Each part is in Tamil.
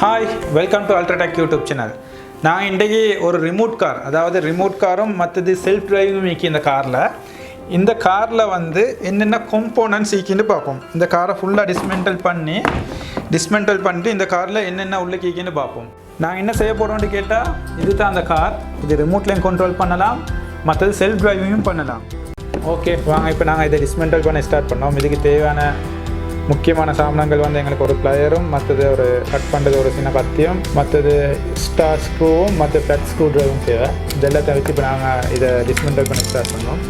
Hi, welcome to UltraTech YouTube channel. நான் இன்றைக்கி ஒரு ரிமோட் கார், அதாவது ரிமோட் காரும் மற்றது செல்ஃப் டிரைவிங்கும் இக்கி இந்த காரில் வந்து என்னென்ன காம்போனன்ட்ஸ் இக்கின்னு பார்ப்போம். இந்த காரை ஃபுல்லாக டிஸ்மெண்டல் பண்ணிட்டு இந்த காரில் என்னென்ன உள்ள கீக்கின்னு பார்ப்போம். நான் என்ன செய்ய போகிறோம்னு கேட்டால், இது தான் அந்த கார். இது ரிமோட்லேயும் கண்ட்ரோல் பண்ணலாம், மற்றது செல்ஃப் டிரைவிங்கும் பண்ணலாம். ஓகே வாங்க, இப்போ நாங்கள் இதை டிஸ்மெண்டல் பண்ண ஸ்டார்ட் பண்ணோம். இதுக்கு தேவையான முக்கியமான சாமான்கள் வந்து எங்களுக்கு ஒரு ப்ளையரும், மற்றது ஒரு கட் பண்ணுறது ஒரு சின்ன கத்தியும், மற்றது ஸ்டார் ஸ்க்ரூவும், மற்ற ஃப்ளட் ஸ்க்ரூ ட்ரைவும் தேவை. இதெல்லாம் வச்சு இப்போ நாங்கள் இதை டிஸ்மெண்டல் பண்ணி ஸ்டார்ட் பண்ணோம்.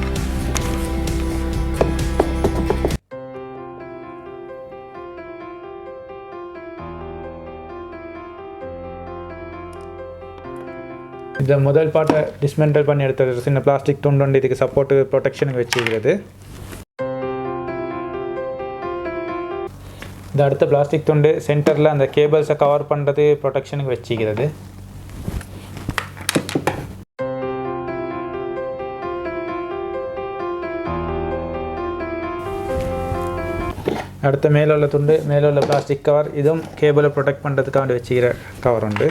இந்த முதல் பாட்டை டிஸ்மெண்டல் பண்ணி எடுத்தது சின்ன பிளாஸ்டிக் துண்டு இதுக்கு சப்போர்ட்டு ப்ரொடெக்ஷனுக்கு வச்சுக்கிறது. இந்த அடுத்த பிளாஸ்டிக் துண்டு சென்டரில் அந்த கேபிள்ஸை கவர் பண்ணுறது ப்ரொடெக்ஷனுக்கு வச்சுக்கிறது. அடுத்த மேலே உள்ள துண்டு, மேலே உள்ள பிளாஸ்டிக் கவர், இதுவும் கேபிளை ப்ரொடெக்ட் பண்ணுறதுக்காக வச்சுக்கிற கவர் உண்டு.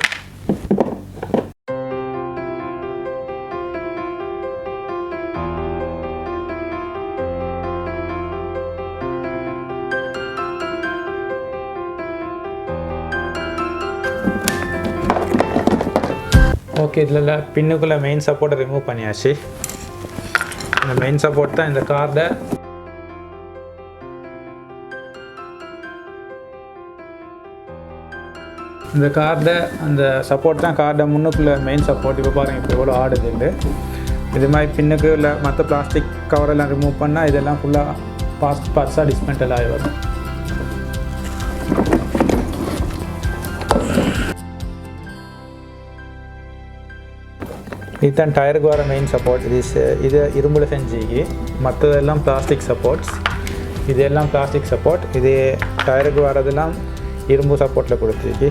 ஓகே, இதில் பின்னுக்குள்ளே மெயின் சப்போர்ட்டை ரிமூவ் பண்ணியாச்சு. இந்த மெயின் சப்போர்ட் தான் இந்த கார்டை அந்த சப்போர்ட் தான் கார்டை முன்னுக்குள்ளே மெயின் சப்போர்ட். இப்போ பாருங்கள், இப்போ எவ்வளோ ஆடுதுண்டு. இது மாதிரி பின்னுக்கு இல்லை மற்ற பிளாஸ்டிக் கவரெல்லாம் ரிமூவ் பண்ணால் இதெல்லாம் ஃபுல்லாக பார்ட்ஸாக டிஸ்மெண்டல் ஆகி வரும். இதுதான் டயருக்கு வர மெயின் சப்போர்ட். இது இரும்பில் செஞ்சுக்கி, மற்றதெல்லாம் பிளாஸ்டிக் சப்போர்ட்ஸ். இதெல்லாம் பிளாஸ்டிக் சப்போர்ட். இது டயருக்கு வரதெல்லாம் இரும்பு சப்போர்ட்டில் கொடுத்துருக்கு.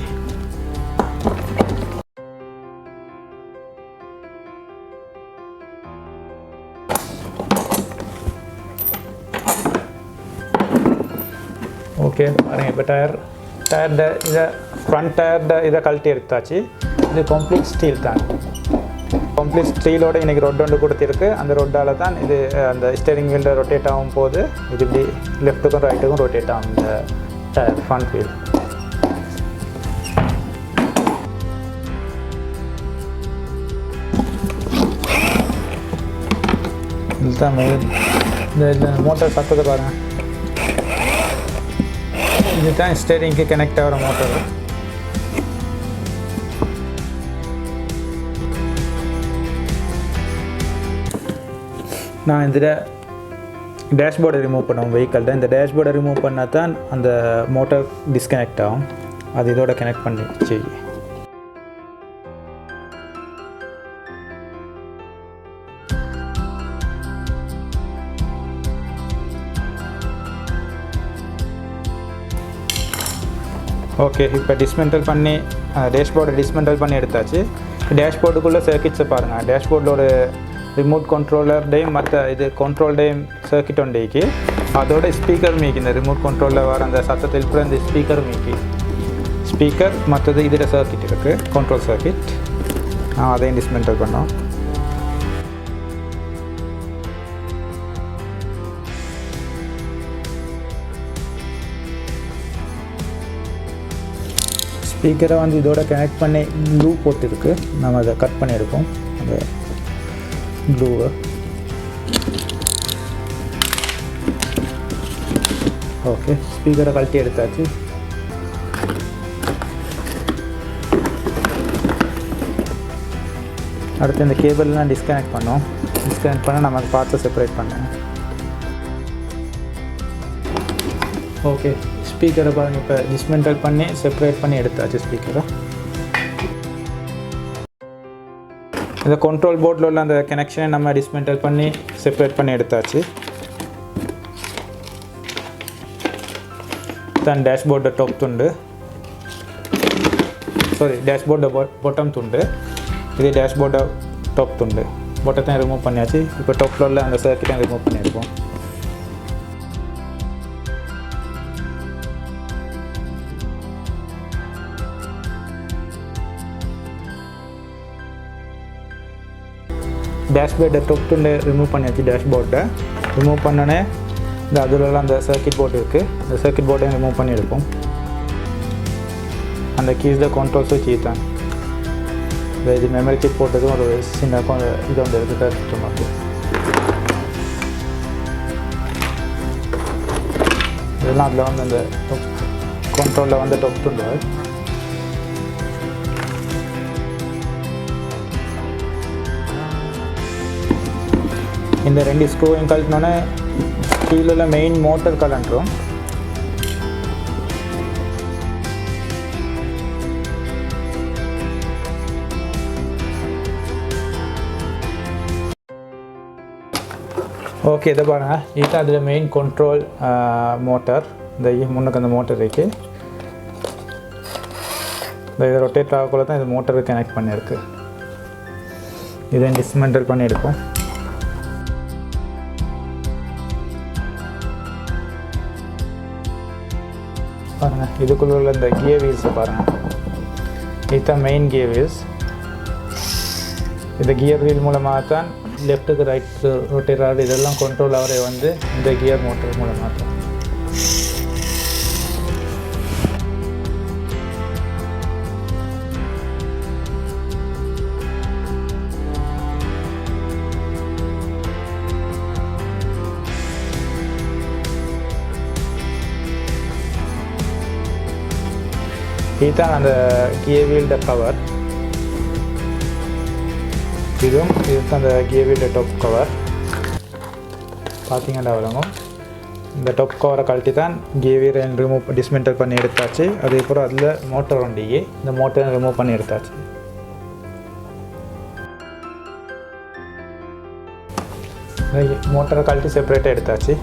ஓகே பாருங்கள், இப்போ டயர்ட இதை ஃப்ரண்ட் டயர்ட இதை கழட்டி எடுத்தாச்சு. இது கம்ப்ளீட் ஸ்டீல் தான். கம்ப்ளீட் ஸ்டீலோடு இன்றைக்கி ரொட் ஒன்று கொடுத்துருக்கு. அந்த ரொட்டால் தான் இது அந்த ஸ்டேரிங் வீலில் ரொட்டேட் ஆகும் போது இது இப்படி லெஃப்ட்டுக்கும் ரைட்டுக்கும் ரொட்டேட் ஆகும் இந்த டயர் ஃப்ரண்ட் வீல். இதுதான் மெயின். இந்த மோட்டர் சத்தத்தை பாருங்கள். இதுதான் ஸ்டேரிங்க்கு கனெக்ட் ஆகிற மோட்டர். நான் இதில் டேஷ்போர்டை ரிமூவ் பண்ணுவோம் வெஹிக்கிள்கிட்ட. இந்த டேஷ்போர்டை ரிமூவ் பண்ணால் தான் அந்த மோட்டர் டிஸ்கனெக்ட் ஆகும். அது இதோட கனெக்ட் பண்ணிச்சு. ஓகே, இப்போ டிஸ்மெண்டல் பண்ணி டேஷ்போர்டை டிஸ்மெண்டல் பண்ணி எடுத்தாச்சு. டேஷ்போர்டுக்குள்ளே சர்க்கிட்ஸை பாருங்கள். டேஷ்போர்டில் ஒரு ரிமோட் கண்ட்ரோலர்டையும் மற்ற இது கண்ட்ரோல்டையும் சர்க்கிட் உண்டேக்கி, அதோட ஸ்பீக்கர் மீக்கி. இந்த ரிமோட் கண்ட்ரோலில் வர அந்த சத்தத்தில் கூட இந்த ஸ்பீக்கர் மீக்கி. ஸ்பீக்கர் மற்றது இதில் சர்க்கிட் இருக்குது, கண்ட்ரோல் சர்க்கிட். அதையும் டிஸ்மெண்டல் பண்ணோம். ஸ்பீக்கரை வந்து இதோட கனெக்ட் பண்ணி க்ளூ போட்டுருக்கு. நம்ம அதை கட் பண்ணி எடுப்போம் அந்த க்ளூவை. ஓகே, ஸ்பீக்கரை கழட்டி எடுத்தாச்சு. அடுத்து இந்த கேபிள்லாம் டிஸ்கனெக்ட் பண்ணோம். டிஸ்கனெக்ட் பண்ண நமக்கு பார்த்து செப்பரேட் பண்ணேன். ஓகே, ஸ்பீக்கரை பாருங்கள், இப்போ டிஸ்மெண்டல் பண்ணி செப்பரேட் பண்ணி எடுத்தாச்சு ஸ்பீக்கரை. இந்த கண்ட்ரோல் போர்டில் உள்ள அந்த கனெக்ஷனை நம்ம டிஸ்மெண்டல் பண்ணி செப்பரேட் பண்ணி எடுத்தாச்சு. தான் டேஷ்போர்டு டாப் துண்டு, டேஷ்போர்டு பாட்டம் துண்டு. இது டேஷ்போர்டு டாப் துண்டு. பாட்டத்தையும் ரிமூவ் பண்ணியாச்சு. இப்போ டாப்பில் உள்ள அந்த சர்க்கிட்டையும் ரிமூவ் பண்ணியிருக்கோம். டேஷ்போர்டை தொட்டு ரிமூவ் பண்ணியாச்சு. டேஷ்போர்ட்டை ரிமூவ் பண்ணோன்னே இந்த அதுலலாம் அந்த சர்க்கிட் போர்டு இருக்குது. இந்த சர்க்கிட் போர்டையும் ரிமூவ் பண்ணி எடுப்போம். அந்த கீஸில் கண்ட்ரோல்ஸும் கீ தான். இது மெமரி சிப் போட்டதும் ஒரு சின்ன இது வந்து இருக்குது கஷ்டமாக. இதெல்லாம் அதில் வந்து அந்த கண்ட்ரோலில் வந்து தொட்டுண்டு இந்த 2 ஸ்க்ரூவையும் கழட்டினோன்னே கீழே மெயின் மோட்டர் கலண்டுரும். ஓகே, இதை பாருங்கள். இதுதான் அதில் மெயின் கண்ட்ரோல் மோட்டர். இந்த முன்னுக்கு அந்த மோட்டர் இருக்குது. இந்த இதை ரொட்டேட் ஆகக்குள்ள தான் இது மோட்டருக்கு கனெக்ட் பண்ணியிருக்கு. இதை டிஸ்மெண்டல் பண்ணி எடுப்போம். பாருங்கள், இதுக்குள்ள உள்ள இந்த கியர் வீல்ஸை பாருங்கள். இதுதான் மெயின் கியர் வீல்ஸ். இந்த கியர் வீல் மூலமாக தான் லெஃப்ட்டுக்கு ரைட்டு ரொட்டேட் ஆகுது. இதெல்லாம் கண்ட்ரோல் ஆகிற வந்து இந்த கியர் மோட்டர் மூலமாக தான். இதுதான் அந்த கியர் வீல்ட கவர். இதுதான் அந்த கியர் வீல்ட டாப் கவர். பார்த்தீங்கன்னா வழங்கும். இந்த டாப் கவரை கழட்டி தான் கியர் வீலை டிஸ்மெண்டல் பண்ணி எடுத்தாச்சு. அதேபோல் அதில் மோட்டர் வண்டிக்கு இந்த மோட்டரை ரிமூவ் பண்ணி எடுத்தாச்சு. மோட்டரை கழட்டி செப்பரேட்டாக எடுத்தாச்சு.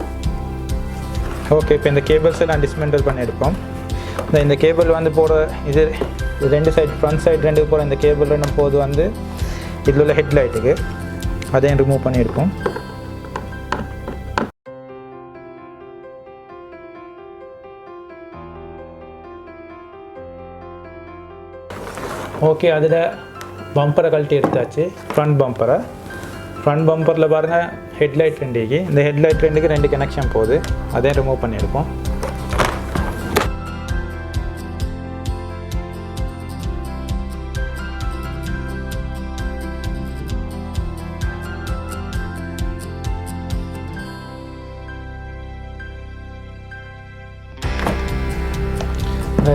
ஓகே, இப்போ இந்த கேபிள்ஸை நான் டிஸ்மெண்டல் பண்ணி எடுப்போம். இந்த கேபிள் வந்து போகிற இது 2 சைடு, ஃப்ரண்ட் சைடு 2 போகிற இந்த கேபிள் நம்ம போது வந்து இதில் உள்ள ஹெட்லைட்டுக்கு அதையும் ரிமூவ் பண்ணி எடுப்போம். ஓகே, அதில் பம்பரை கழட்டி எடுத்தாச்சு. ஃப்ரண்ட் பம்பரில் பாருங்கள் ஹெட்லைட் 2க்கு, இந்த ஹெட்லைட் 2க்கு 2 கனெக்ஷன் போகுது. அதையும் ரிமூவ் பண்ணி எடுப்போம்.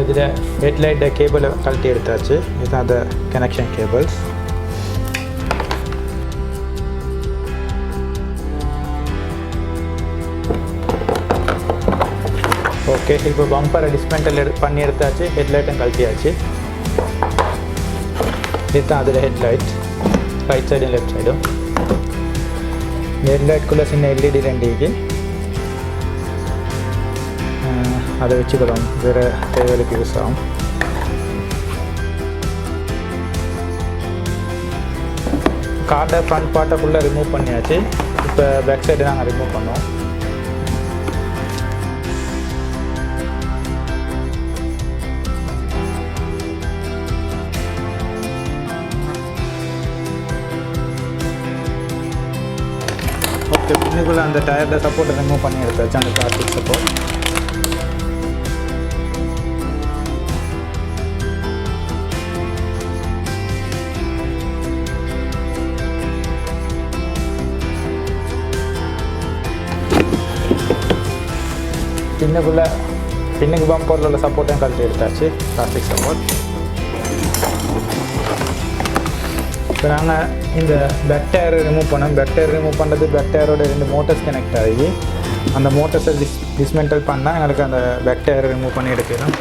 இதில் ஹெட்லைட்டை கேபிளை கழட்டி எடுத்தாச்சு. இதுதான் அந்த கனெக்ஷன் கேபிள்ஸ். ஓகே, இப்போ பம்பரை டிஸ்மெண்டல் பண்ணி எடுத்தாச்சு. ஹெட்லைட்டும் கழட்டியாச்சு. இதுதான் அதில் ஹெட்லைட், ரைட் சைடும் லெஃப்ட் சைடும். ஹெட்லைட்குள்ளே சின்ன எல்இடி 2க்கு அதை வச்சுக்கலாம், வேறு தேவைகளுக்கு யூஸ் ஆகும். கார்டை ஃப்ரண்ட் பார்ட்டை ஃபுல்லாக ரிமூவ் பண்ணியாச்சு. இப்போ பேக் சைடு நாங்கள் ரிமூவ் பண்ணோம். ஓகே, பின்னுக்குள்ளே அந்த டயரில் சப்போர்ட்டை ரிமூவ் பண்ணி எடுத்தாச்சு, அந்த பிளாஸ்டிக் சப்போர்ட். பின்னுக்கு பம்பரில் உள்ள சப்போர்ட்டையும் கழட்டி எடுத்தாச்சு, பிளாஸ்டிக் சப்போர்ட். இப்போ நாங்கள் இந்த பேக் டயரை ரிமூவ் பண்ணோம். பேக் டயர் ரிமூவ் பண்ணுறது பேக் டயரோட 2 மோட்டர்ஸ் கனெக்ட் ஆகி அந்த மோட்டர்ஸை டிஸ்மெண்டல் பண்ணால் எங்களுக்கு அந்த பேக் டயரை ரிமூவ் பண்ணி எடுக்கலாம்.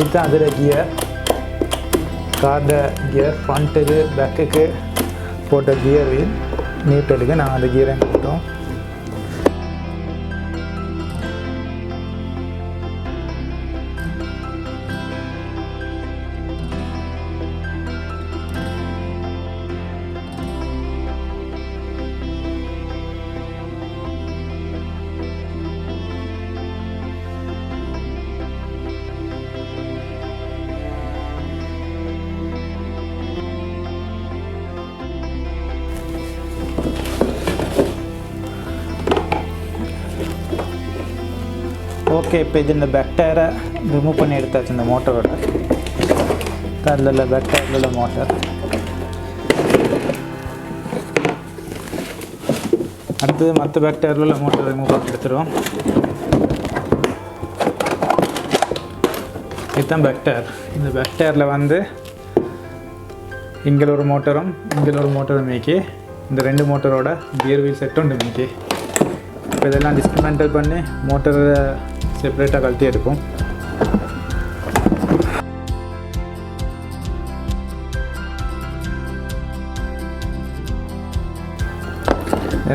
இதுதான் அதில் கியர், கார்ட கியர், ஃப்ரண்ட்டுக்கு பேக்குக்கு போட்ட கியர் வீல், நியூட்ரலுக்கு நாங்கள் அந்த கியரை போட்டோம். ஓகே, இப்போ இது இந்த பேக் டயரை ரிமூவ் பண்ணி எடுத்தாச்சு. இந்த மோட்டரோட அதில் பேக் டயரில் உள்ள மோட்டர். அடுத்தது மற்ற பேக் டயரில் உள்ள மோட்டர் ரிமூவ் பண்ணி எடுத்துருவோம். இதுதான் பேக் டயர். இந்த பேக் டயரில் வந்து இங்கே ஒரு மோட்டரும் இங்கே ஒரு மோட்டரும் மேய்க்கி இந்த 2 மோட்டரோட கியர் வீல் செட்டும் உண்டு மேய்க்கி. இப்போ இதெல்லாம் டிஸ்மெண்டல் பண்ணி மோட்டரை செப்பரேட்டாக கழட்டி எடுப்போம்.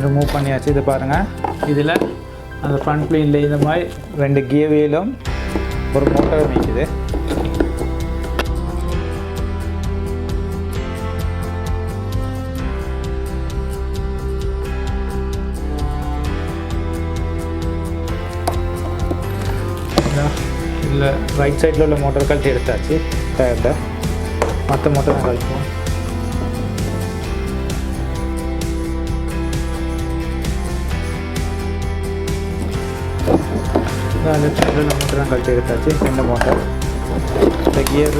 ரிமூவ் பண்ணியாச்சு. இதை பாருங்கள், இதில் அந்த ஃப்ரண்ட் பிளேனில் இந்த மாதிரி 2 கியர் வீலும் ஒரு மோட்டரை மேய்க்குது. இல்லை, ரைட் சைடில் உள்ள மோட்டர் கழட்டி எடுத்தாச்சு. டயரில் மற்ற மோட்டர் தான் கழிப்போம். லெஃப்ட் சைடில் உள்ள மோட்டர் தான் கழட்டி எடுத்தாச்சு. 2 மோட்டர், இந்த கியர்,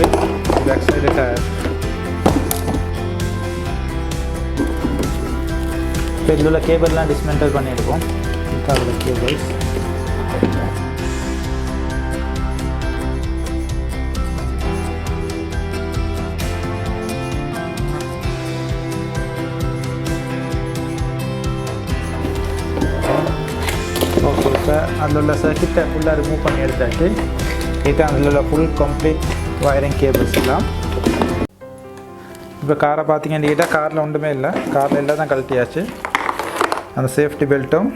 பேக் சைடு டயர். இப்போ இதில் உள்ள கேபிள்லாம் டிஸ்மெண்டல் பண்ணி எடுப்போம். இதுக்காக கேபிள்ஸ். ஓகே, இப்போ அதில் உள்ள சர்க்கிட்டை ஃபுல்லாக ரிமூவ் பண்ணி எடுத்தாச்சு. இதுதான் அதில் உள்ள ஃபுல் கம்ப்ளீட் வயரிங் கேபிள்ஸ் எல்லாம். இப்போ காரை பார்த்தீங்கன்னா காரில் ஒன்றுமே இல்லை. காரில் எல்லாம் தான் கழட்டியாச்சு. அந்த சேஃப்டி பெல்ட்டும்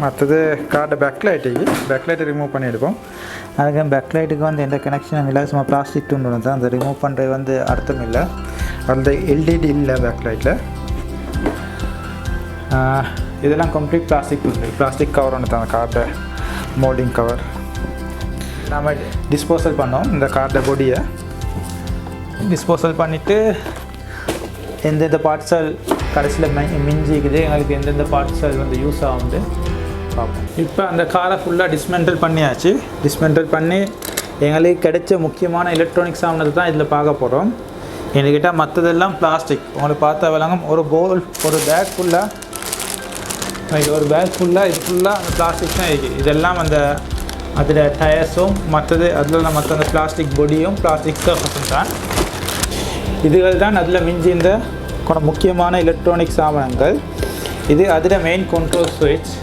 மற்றது காரோட பேக்லைட்டை ரிமூவ் பண்ணி எடுப்போம். அதுக்கு பேக்லைட்டுக்கு வந்து எந்த கனெக்ஷனும் இல்லை. சும்மா பிளாஸ்டிக் துண்டு தான். அந்த ரிமூவ் பண்ணுறது வந்து அர்த்தம் இல்லை. அந்த எல்இடி இல்லை பேக்லைட்டில். இதெல்லாம் கம்ப்ளீட் பிளாஸ்டிக் கவர் ஒன்று தான். அந்த கார்டை மோல்டிங் கவர் நாம் டிஸ்போசல் பண்ணோம். இந்த கார்டை பொடியை டிஸ்போசல் பண்ணிவிட்டு எந்தெந்த பார்ட்ஸல் கடைசியில் மிஞ்சிக்குது, எங்களுக்கு எந்தெந்த பார்ட்ஸல் வந்து யூஸ் ஆகுது பார்ப்போம். இப்போ அந்த காரை ஃபுல்லாக டிஸ்மெண்டல் பண்ணியாச்சு. டிஸ்மெண்டல் பண்ணி எங்களுக்கு கிடைச்ச முக்கியமான எலக்ட்ரானிக் சாமானத்தை தான் இதில் பார்க்க போகிறோம். என்கிட்ட மற்றதெல்லாம் பிளாஸ்டிக். உங்களுக்கு பார்த்தா விளங்கும். ஒரு பேக் ஃபுல்லாக இது ஃபுல்லாக அந்த பிளாஸ்டிக் தான் இருக்குது. இதெல்லாம் அதில் டயர்ஸும் மற்றது அதில் மற்ற அந்த பிளாஸ்டிக் பொடியும் பிளாஸ்டிக் சர்ஃபஸும் தான். இதுகள் தான் அதில் மிஞ்சி இந்த முக்கியமான எலக்ட்ரானிக் சாமான்கள். இது அதில் மெயின் கண்ட்ரோல் சுவிட்ச்,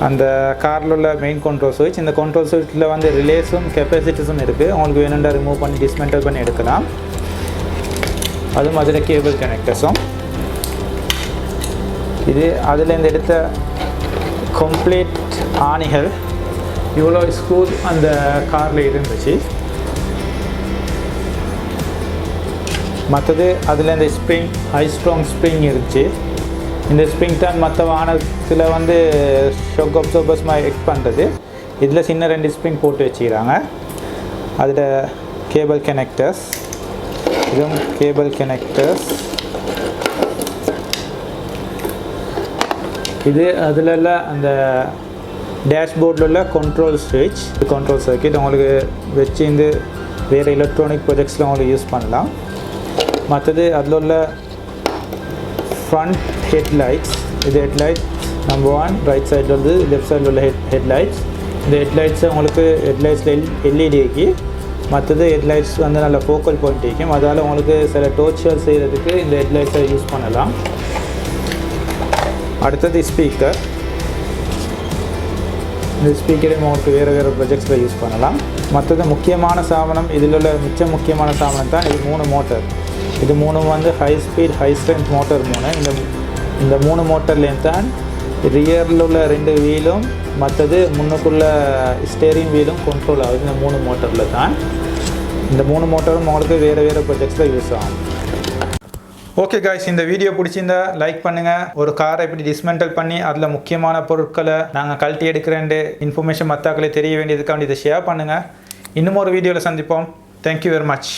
அந்த காரில் உள்ள மெயின் கண்ட்ரோல் சுவிட்ச். இந்த கண்ட்ரோல் சுவிட்சில் வந்து ரிலேஸும் கெப்பாசிட்டர்ஸும் இருக்குது. உங்களுக்கு வேணும்னா ரிமூவ் பண்ணி டிஸ்மெண்டல் பண்ணி எடுக்கலாம். அதுவும் அதில் கேபிள் கனெக்டர்ஸும். இது அதிலேருந்து எடுத்த கம்ப்ளீட் ஆணிகள். இவ்வளோ ஸ்க்ரூஸ் அந்த காரில் இருந்துச்சு. மற்றது அதில் இந்த ஸ்ப்ரிங், ஹை ஸ்ட்ராங் ஸ்ப்ரிங் இருந்துச்சு. இந்த ஸ்ப்ரிங் தான் மற்ற வாகனத்தில் வந்து ஷாக் அப்சர்பர்ஸ் மாதிரி எக்ட் பண்ணுறது. இதில் சின்ன 2 ஸ்ப்ரிங் போட்டு வச்சுக்கிறாங்க. அதில் கேபிள் கனெக்டர்ஸ், இதுவும் கேபிள் கனெக்டர்ஸ். இது அதில் உள்ள அந்த டேஷ்போர்டில் உள்ள கண்ட்ரோல் ஸ்விட்ச், கண்ட்ரோல் சர்க்கிட். உங்களுக்கு வச்சு இந்த வேறு எலக்ட்ரானிக் ப்ராஜெக்ட்ஸில் உங்களுக்கு யூஸ் பண்ணலாம். மற்றது அதில் உள்ள ஃப்ரண்ட் ஹெட்லைட்ஸ். இது ஹெட்லைட் நம்பர் 1 ரைட் சைடில் வந்து, லெஃப்ட் சைடில் உள்ள ஹெட்லைட்ஸ். இந்த ஹெட்லைட்ஸை உங்களுக்கு ஹெட்லைட்ஸில் எல்இடி ஆக்கி, மற்றது ஹெட்லைட்ஸ் வந்து நல்ல ஃபோக்கல் பாயிண்ட் ஆக்கும். அதால் உங்களுக்கு சில டோர்ச்சர் செய்கிறதுக்கு இந்த ஹெட்லைட்ஸை யூஸ் பண்ணலாம். அடுத்தது ஸ்பீக்கர். இந்த ஸ்பீக்கரையும் உங்களுக்கு வேறு ப்ராஜெக்ட்ஸில் யூஸ் பண்ணலாம். மற்றது முக்கியமான சாதனம், இதில் உள்ள முக்கியமான சாதனம் தான் இது 3 மோட்டர். இது 3 வந்து high speed high strength motor 3. இந்த 3 மோட்டர்லேயும் தான் ரியரில் உள்ள 2 வீலும் மற்றது முன்னுக்குள்ள ஸ்டேரிங் வீலும் கண்ட்ரோல் ஆகுது. இந்த 3 மோட்டரில் தான். இந்த 3 மோட்டரும் உங்களுக்கு வேறு ப்ராஜெக்ட்ஸில் யூஸ் ஆகும். ஓகே காய்ஸ், இந்த வீடியோ பிடிச்சிருந்தா லைக் பண்ணுங்கள். ஒரு காரை எப்படி டிஸ்மெண்டல் பண்ணி அதில் முக்கியமான பொருட்களை நாங்கள் கழட்டி எடுக்கிறேன்ட்டு இன்ஃபர்மேஷன் மற்றாக்களே தெரிய வேண்டியதுக்காண்டி இதை ஷேர் பண்ணுங்கள். இன்னும் ஒரு வீடியோவில் சந்திப்போம். Thank you very much.